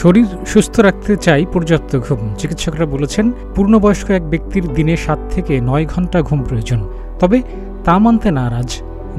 শরীর সুস্থ রাখতে চাই পর্যাপ্ত ঘুম। চিকিৎসকরা বলেছেন পূর্ণবয়স্ক এক ব্যক্তির দিনে 7 থেকে 9 ঘন্টা ঘুম প্রয়োজন। তবে তা মানতে নারাজ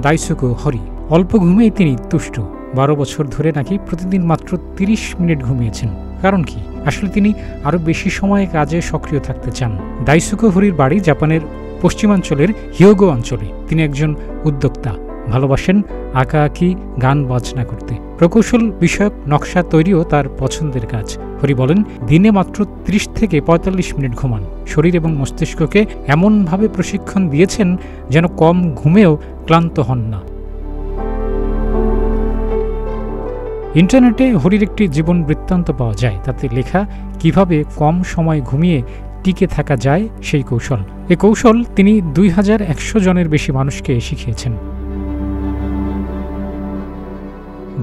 দাইসুকো হরি। অল্প ঘুমেই তিনি তুষ্ট। 12 বছর ধরে নাকি প্রতিদিন মাত্র 30 মিনিট ঘুমিয়েছেন। কারণ কি? আসলে তিনি আরও বেশি সময় কাজে সক্রিয় থাকতে চান। দাইসুকো হরির বাড়ি জাপানের পশ্চিমাঞ্চলের হিয়োগো অঞ্চলে। তিনি একজন উদ্যোক্তা, ভালোবাসেন আঁকাআঁকি, গান বাজনা করতে। প্রকৌশল বিষয়ক নকশা তৈরিও তার পছন্দের কাজ। হরি বলেন, দিনে মাত্র 30 থেকে 45 মিনিট ঘুমান। শরীর এবং মস্তিষ্ককে এমনভাবে প্রশিক্ষণ দিয়েছেন যেন কম ঘুমেও ক্লান্ত হন না। ইন্টারনেটে হরির একটি জীবন বৃত্তান্ত পাওয়া যায়। তাতে লেখা কিভাবে কম সময় ঘুমিয়ে টিকে থাকা যায় সেই কৌশল। এ কৌশল তিনি 2100 জনের বেশি মানুষকে শিখিয়েছেন।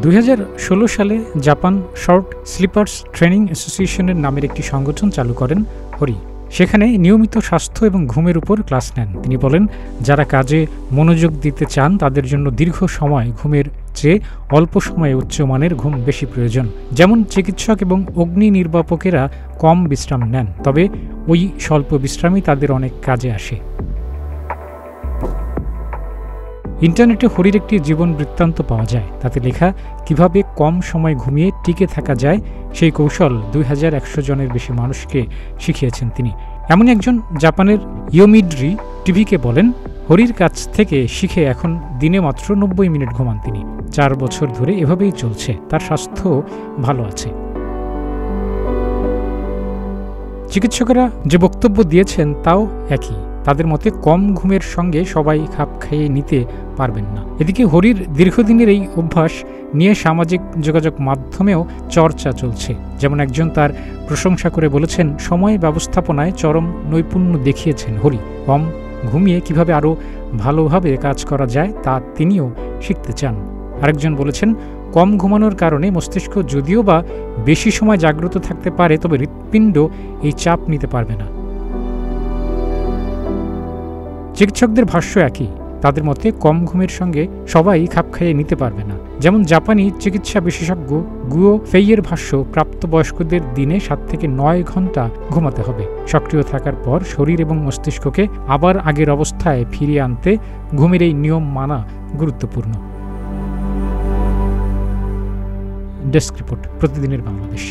2016 সালে জাপান শর্ট স্লিপার্স ট্রেনিং অ্যাসোসিয়েশনের নামের একটি সংগঠন চালু করেন হরি। সেখানে নিয়মিত স্বাস্থ্য এবং ঘুমের উপর ক্লাস নেন। তিনি বলেন, যারা কাজে মনোযোগ দিতে চান তাদের জন্য দীর্ঘ সময় ঘুমের চেয়ে অল্প সময়ে উচ্চমানের ঘুম বেশি প্রয়োজন। যেমন চিকিৎসক এবং অগ্নি নির্বাপকেরা কম বিশ্রাম নেন, তবে ওই স্বল্প বিশ্রামই তাদের অনেক কাজে আসে। ইন্টারনেটে হরির একটি জীবন বৃত্তান্ত পাওয়া যায়। তাতে লেখা কিভাবে কম সময় ঘুমিয়ে টিকে থাকা যায় সেই কৌশল 2100 জনের বেশি মানুষকে শিখিয়েছেন তিনি। এমন একজন জাপানের ইয়োমিডরি টিভিকে বলেন, হরির কাছ থেকে শিখে এখন দিনে মাত্র 90 মিনিট ঘুমান তিনি। 4 বছর ধরে এভাবেই চলছে। তার স্বাস্থ্য ভালো আছে। চিকিৎসকেরা যে বক্তব্য দিয়েছেন তাও একই। তাদের মতে কম ঘুমের সঙ্গে সবাই খাপ খাইয়ে নিতে পারবেন না। এদিকে হরির দীর্ঘদিনের এই অভ্যাস নিয়ে সামাজিক যোগাযোগ মাধ্যমেও চর্চা চলছে। যেমন একজন তার প্রশংসা করে বলেছেন, সময় ব্যবস্থাপনায় চরম নৈপুণ্য দেখিয়েছেন হরি। কম ঘুমিয়ে কিভাবে আরও ভালোভাবে কাজ করা যায় তা তিনিও শিখতে চান। আরেকজন বলেছেন, কম ঘুমানোর কারণে মস্তিষ্ক যদিও বা বেশি সময় জাগ্রত থাকতে পারে, তবে হৃৎপিণ্ড এই চাপ নিতে পারবে না। চিকিৎসকদের ভাষ্য একই। তাদের মতে কম ঘুমের সঙ্গে সবাই খাপ খাইয়ে নিতে পারবে না। যেমন জাপানি চিকিৎসা বিশেষজ্ঞ গুয়ো ফেইয়ের ভাষ্য, প্রাপ্তবয়স্কদের দিনে 7 থেকে 9 ঘন্টা ঘুমাতে হবে। সক্রিয় থাকার পর শরীর এবং মস্তিষ্ককে আবার আগের অবস্থায় ফিরিয়ে আনতে ঘুমের এই নিয়ম মানা গুরুত্বপূর্ণ। ডেস্ক রিপোর্ট, প্রতিদিনের বাংলাদেশ।